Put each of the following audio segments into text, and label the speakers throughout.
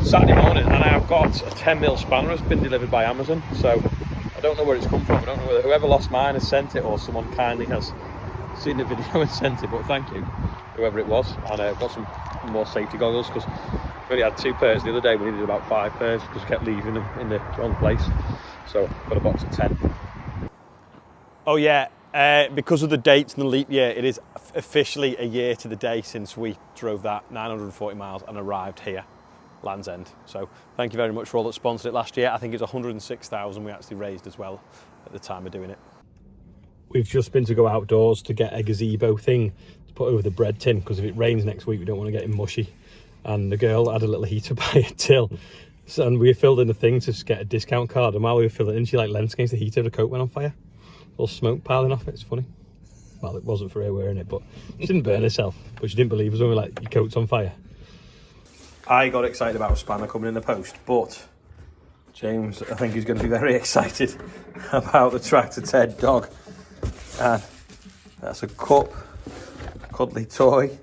Speaker 1: Saturday morning, and I've got a 10mm spanner that's been delivered by Amazon. So I don't know where it's come from. I don't know whether whoever lost mine has sent it or someone kindly has seen the video and sent it. But thank you, whoever it was. And I've got some more safety goggles because we only had 2 pairs the other day. We needed about 5 pairs because we kept leaving them in the wrong place. So got a box of 10. Oh yeah, because of the dates and the leap year, it is officially a year to the day since we drove that 940 miles and arrived here, Land's End. So thank you very much for all that sponsored it last year. I think it's 106,000 we actually raised as well at the time of doing it. We've just been to go outdoors to get a gazebo thing to put over the bread tin, because if it rains next week we don't want to get it mushy. And the girl had a little heater by a till, so, and we filled in the thing to get a discount card, and while we were filling it in, she like leant against the heater, the coat went on fire. All smoke piling off it. It's funny. Well, it wasn't for her wearing it, but she didn't burn herself. But she didn't believe us when we were like, your coat's on fire. I got excited about a spanner coming in the post, but James, I think, is going to be very excited about the Tractor Ted dog. And that's a cup, a cuddly toy.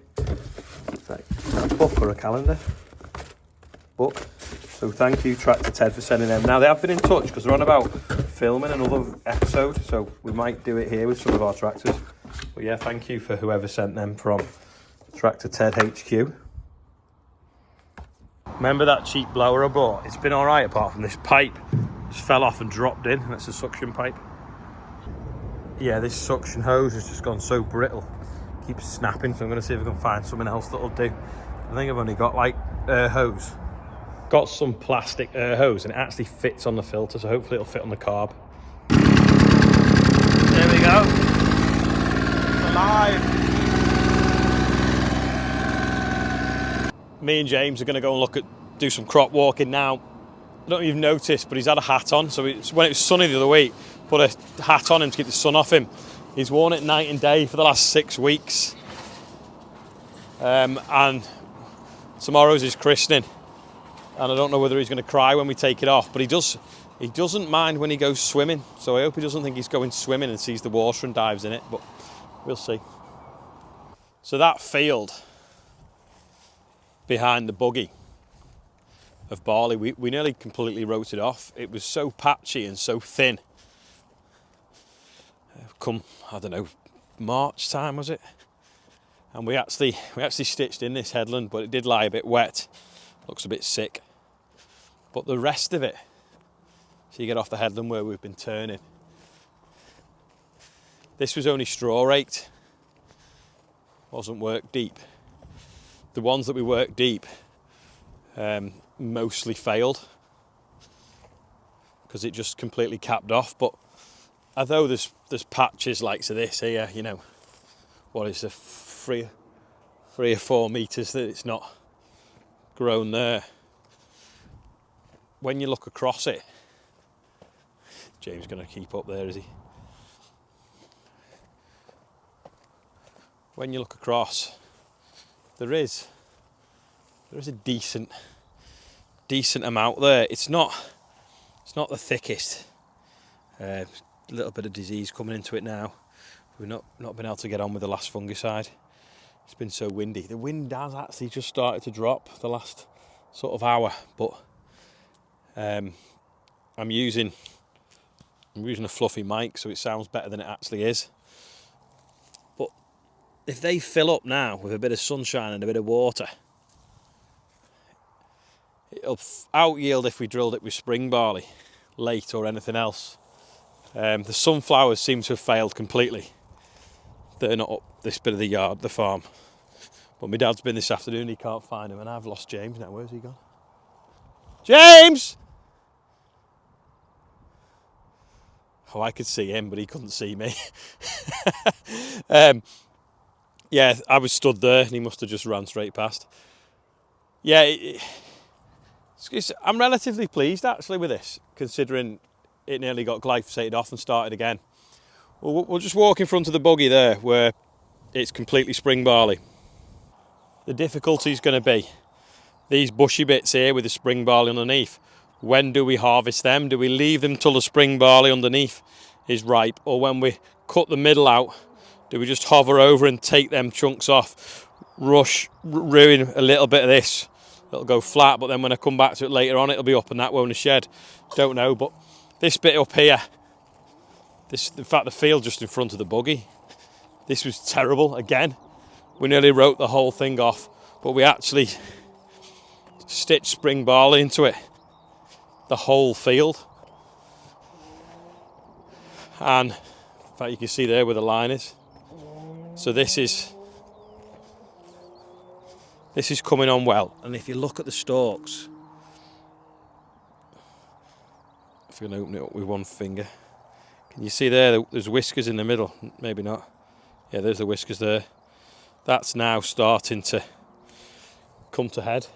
Speaker 1: It's like a book or a calendar. Book. So thank you, Tractor Ted, for sending them. Now, they have been in touch because they're on about filming another episode, so we might do it here with some of our tractors. But yeah, thank you for whoever sent them from Tractor Ted HQ. Remember that cheap blower I bought? It's been all right apart from this pipe. Just fell off and dropped in. That's a suction pipe. Yeah, this suction hose has just gone so brittle. Keeps snapping, so I'm going to see if I can find something else that'll do. I think I've only got like air hose. Got some plastic air hose and it actually fits on the filter, so hopefully it'll fit on the carb. There we go. It's alive. Me and James are going to go and do some crop walking now. I don't even notice, but he's had a hat on. So when it was sunny the other week, put a hat on him to keep the sun off him. He's worn it night and day for the last 6 weeks. And tomorrow's his christening. And I don't know whether he's going to cry when we take it off, but he doesn't mind when he goes swimming. So I hope he doesn't think he's going swimming and sees the water and dives in it, but we'll see. So that field behind the buggy of barley, we nearly completely wrote it off. It was so patchy and so thin. Come, I don't know, March time was it? And we actually stitched in this headland, but it did lie a bit wet. Looks a bit sick. But the rest of it, so you get off the headland where we've been turning. This was only straw raked, wasn't worked deep. The ones that we worked deep mostly failed because it just completely capped off. But although there's patches like so this here, you know, what is the 3 or 4 meters that it's not grown there. When you look across it, James is going to keep up there, is he? When you look across, there is a decent amount there. It's not the thickest. A little bit of disease coming into it now. We've not been able to get on with the last fungicide. It's been so windy. The wind has actually just started to drop the last sort of hour, but I'm using a fluffy mic, so it sounds better than it actually is. But if they fill up now with a bit of sunshine and a bit of water, it'll out yield if we drilled it with spring barley late or anything else. The sunflowers seem to have failed completely. They're not up this bit of the yard, the farm. But my dad's been this afternoon, he can't find him, and I've lost James now. Where's he gone? James! Oh, I could see him, but he couldn't see me. Yeah, I was stood there, and he must have just ran straight past. Yeah, I'm relatively pleased, actually, with this, considering it nearly got glyphosated off and started again. We'll just walk in front of the buggy there, where it's completely spring barley. The difficulty is going to be these bushy bits here with the spring barley underneath. When do we harvest them? Do we leave them till the spring barley underneath is ripe? Or when we cut the middle out, do we just hover over and take them chunks off, ruin a little bit of this, it'll go flat, but then when I come back to it later on, it'll be up and that won't have shed. Don't know, but this bit up here, in fact, the field just in front of the buggy, this was terrible. Again, we nearly wrote the whole thing off, but we actually stitched spring barley into it, the whole field. And in fact, you can see there where the line is. So this is coming on well. And if you look at the stalks, if you can open it up with one finger, can you see there's whiskers in the middle? Maybe not. Yeah, there's the whiskers there. That's now starting to come to head.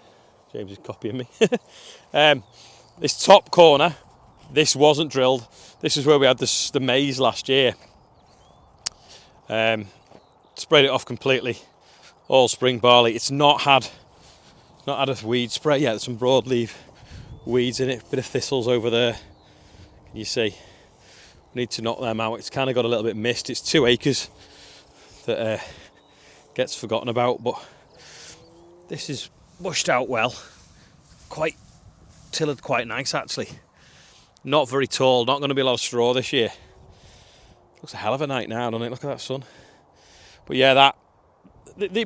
Speaker 1: James is copying me. This top corner, this wasn't drilled. This is where we had the maize last year. Sprayed it off completely, all spring barley. It's not had a weed spray yet. There's some broadleaf weeds in it, bit of thistles over there. Can you see? We need to knock them out. It's kind of got a little bit missed. It's 2 acres that gets forgotten about, but this is bushed out well. Tilled quite nice actually. Not very tall, not going to be a lot of straw this year. Looks a hell of a night now, doesn't it? Look at that sun. But yeah,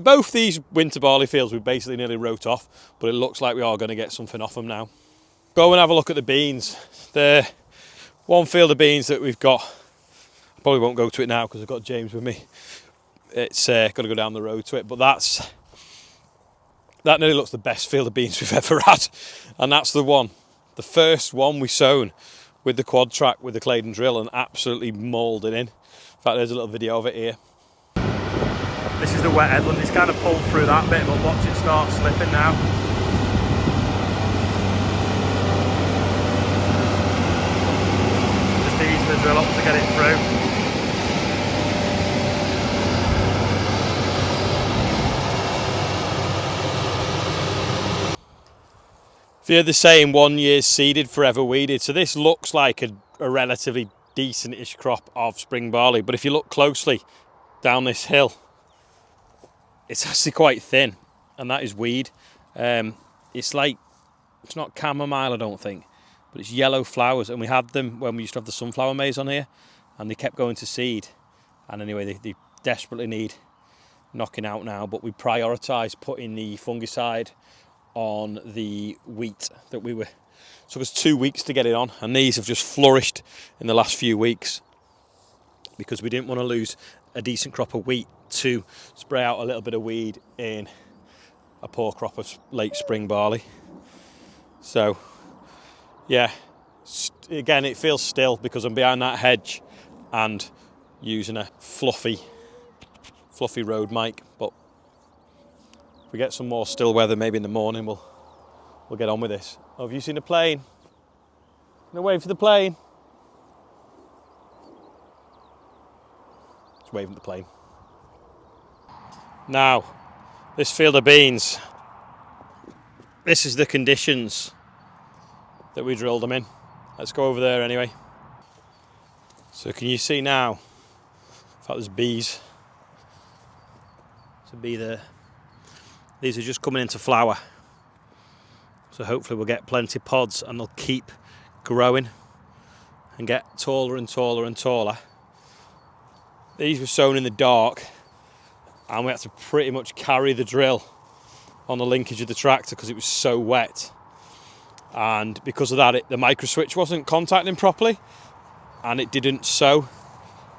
Speaker 1: both these winter barley fields we basically nearly wrote off, but it looks like we are going to get something off them now. Go and have a look at the beans. The one field of beans that we've got, I probably won't go to it now because I've got James with me. It's got to go down the road to it, but that nearly looks the best field of beans we've ever had. And that's the first one we sown with the quad track with the Claydon drill and absolutely moulded in. In fact, there's a little video of it here. This is the wet headland. It's kind of pulled through that bit, but watch it start slipping now. Just easing the drill up to get it through. If you're the same 1 year seeded, forever weeded. So this looks like a relatively decent-ish crop of spring barley. But if you look closely down this hill, it's actually quite thin. And that is weed. It's not chamomile, I don't think. But it's yellow flowers. And we had them when we used to have the sunflower maize on here. And they kept going to seed. And anyway, they desperately need knocking out now. But we prioritised putting the fungicide on the wheat that took us 2 weeks to get it on, and these have just flourished in the last few weeks because we didn't want to lose a decent crop of wheat to spray out a little bit of weed in a poor crop of late spring barley. So yeah, again, it feels still because I'm behind that hedge and using a fluffy road mic, but if we get some more still weather, maybe in the morning, we'll get on with this. Oh, have you seen a plane? No wave for the plane. It's waving at the plane. Now, this field of beans, this is the conditions that we drilled them in. Let's go over there anyway. So can you see now? In fact, there's bees. There's a bee there. These are just coming into flower. So hopefully we'll get plenty of pods and they'll keep growing and get taller and taller and taller. These were sown in the dark and we had to pretty much carry the drill on the linkage of the tractor because it was so wet. And because of that, the micro switch wasn't contacting properly and it didn't sow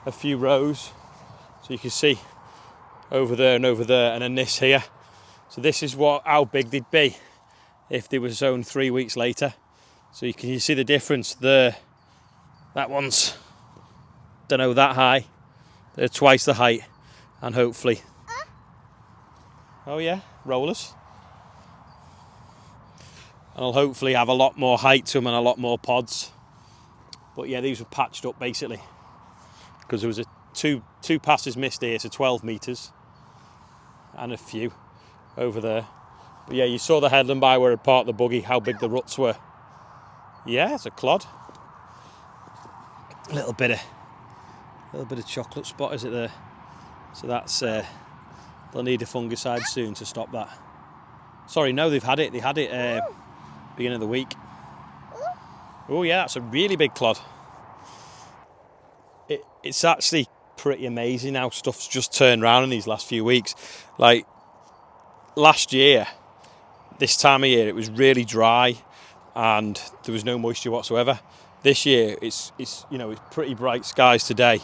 Speaker 1: a few rows. So you can see over there and then this here. So this is how big they'd be if they were sown 3 weeks later. So you see the difference there. That one's, don't know, that high. They're twice the height, and hopefully, oh yeah, rollers. And I'll hopefully have a lot more height to them and a lot more pods. But yeah, these were patched up basically because there was two passes missed here, so 12 metres, and a few over there. But yeah, you saw the headland by where it parked the buggy, how big the ruts were. Yeah, it's a clod. A little bit of chocolate spot, is it there? So that's they'll need a fungicide soon to stop that. Sorry, no, they've had it. They had it beginning of the week. Oh yeah, that's a really big clod. It's actually pretty amazing how stuff's just turned around in these last few weeks. Like last year, this time of year, it was really dry and there was no moisture whatsoever. This year, it's pretty bright skies today.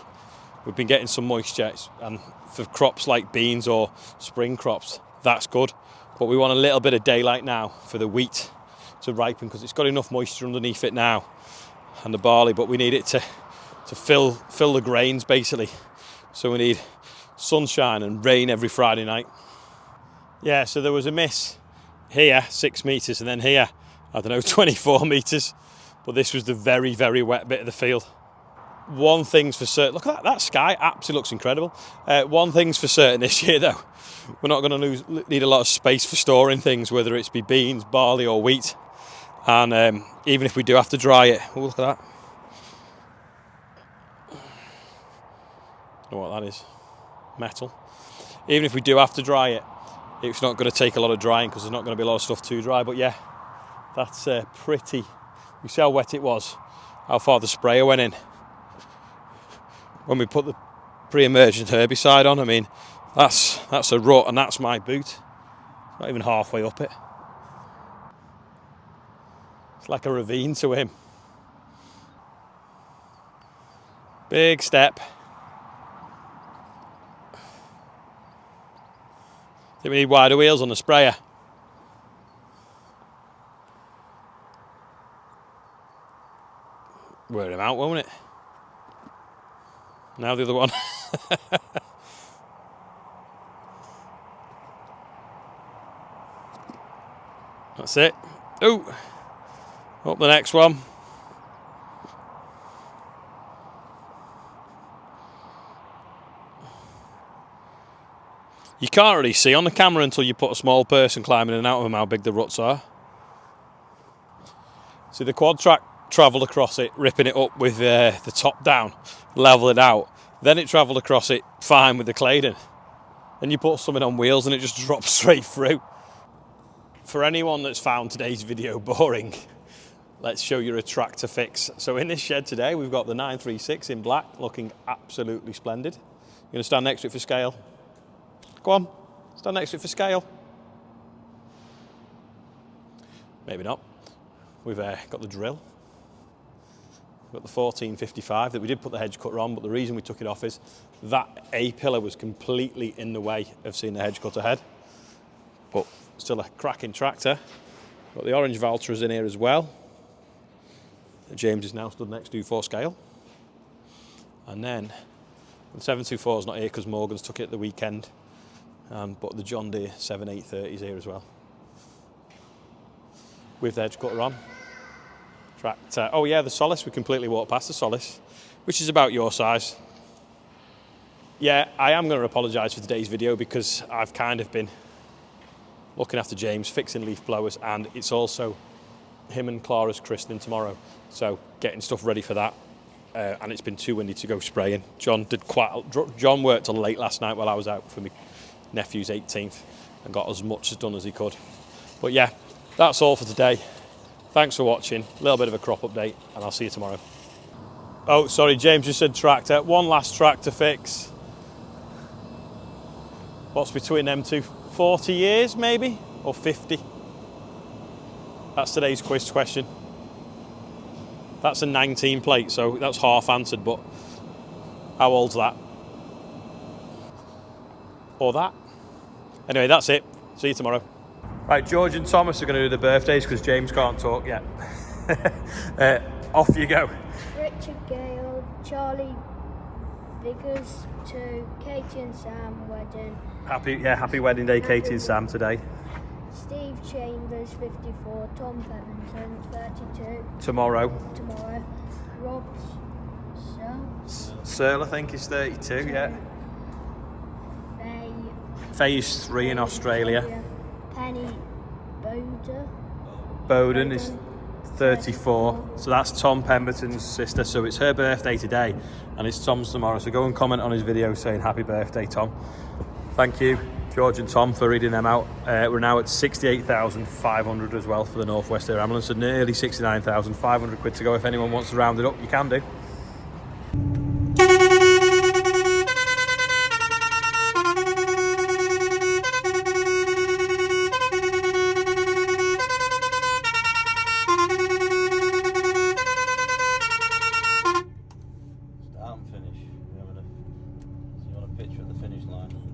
Speaker 1: We've been getting some moisture, and for crops like beans or spring crops, that's good. But we want a little bit of daylight now for the wheat to ripen, because it's got enough moisture underneath it now, and the barley, but we need it to fill the grains basically. So we need sunshine and rain every Friday night. Yeah, so there was a miss here, 6 metres, and then here, I don't know, 24 metres. But this was the very, very wet bit of the field. One thing's for certain, look at that sky, absolutely looks incredible. One thing's for certain this year though, we're not going to need a lot of space for storing things, whether it's be beans, barley or wheat. And even if we do have to dry it, oh, look at that. I don't know what that is, metal. Even if we do have to dry it, it's not going to take a lot of drying, because there's not going to be a lot of stuff to dry. But yeah, that's pretty. You see how wet it was, how far the sprayer went in. When we put the pre-emergent herbicide on, I mean, that's a rut, and that's my boot. Not even halfway up it. It's like a ravine to him. Big step. Think we need wider wheels on the sprayer. Wear him out, won't it? Now the other one. That's it. Oh, up the next one. You can't really see on the camera until you put a small person climbing in and out of them how big the ruts are. See, the quad track travelled across it, ripping it up with the top down, level it out. Then it travelled across it fine with the Claydon. Then you put something on wheels and it just drops straight through. For anyone that's found today's video boring, let's show you a tractor fix. So in this shed today, we've got the 936 in black, looking absolutely splendid. You're going to stand next to it for scale. Go on, stand next to it for scale. Maybe not. We've got the drill. We've got the 1455 that we did put the hedge cutter on, but the reason we took it off is that A-pillar was completely in the way of seeing the hedge cutter head. But still a cracking tractor. Got the orange Valtras in here as well. James is now stood next to for scale. And then the 724 is not here because Morgan's took it at the weekend. But the John Deere 7830 is here as well. With the hedge cutter on. Tractor. Oh yeah, the Solace. We completely walked past the Solace, which is about your size. Yeah, I am going to apologise for today's video because I've kind of been looking after James, fixing leaf blowers, and it's also him and Clara's christening tomorrow. So getting stuff ready for that. And it's been too windy to go spraying. John worked till late last night while I was out for my nephew's 18th and got as much done as he could. But yeah, that's all for today. Thanks for watching. A little bit of a crop update, and I'll see you tomorrow. Oh, sorry, James just said tractor. One last tractor fix. What's between them two? 40 years maybe, or 50? That's today's quiz question. That's a 19 plate, so that's half answered, but how old's that? Or that? Anyway, that's it. See you tomorrow. Right, George and Thomas are going to do the birthdays because James can't talk yet. Off you go.
Speaker 2: Richard Gale, Charlie Vickers to Katie and Sam wedding.
Speaker 1: Happy wedding day, Katie and Sam today.
Speaker 2: Steve Chambers, 54. Tom Pennington, 32.
Speaker 1: Tomorrow.
Speaker 2: Rob
Speaker 1: Searle, I think, is 32, yeah. Faye is 3 in Australia.
Speaker 2: Penny
Speaker 1: Bowden is 34. So that's Tom Pemberton's sister. So it's her birthday today and it's Tom's tomorrow. So go and comment on his video saying happy birthday, Tom. Thank you. George and Tom for reading them out. We're now at 68,500 as well for the North West Air Ambulance, so nearly 69,500 quid to go. If anyone wants to round it up, you can do. Start and finish. You want a picture at the finish line.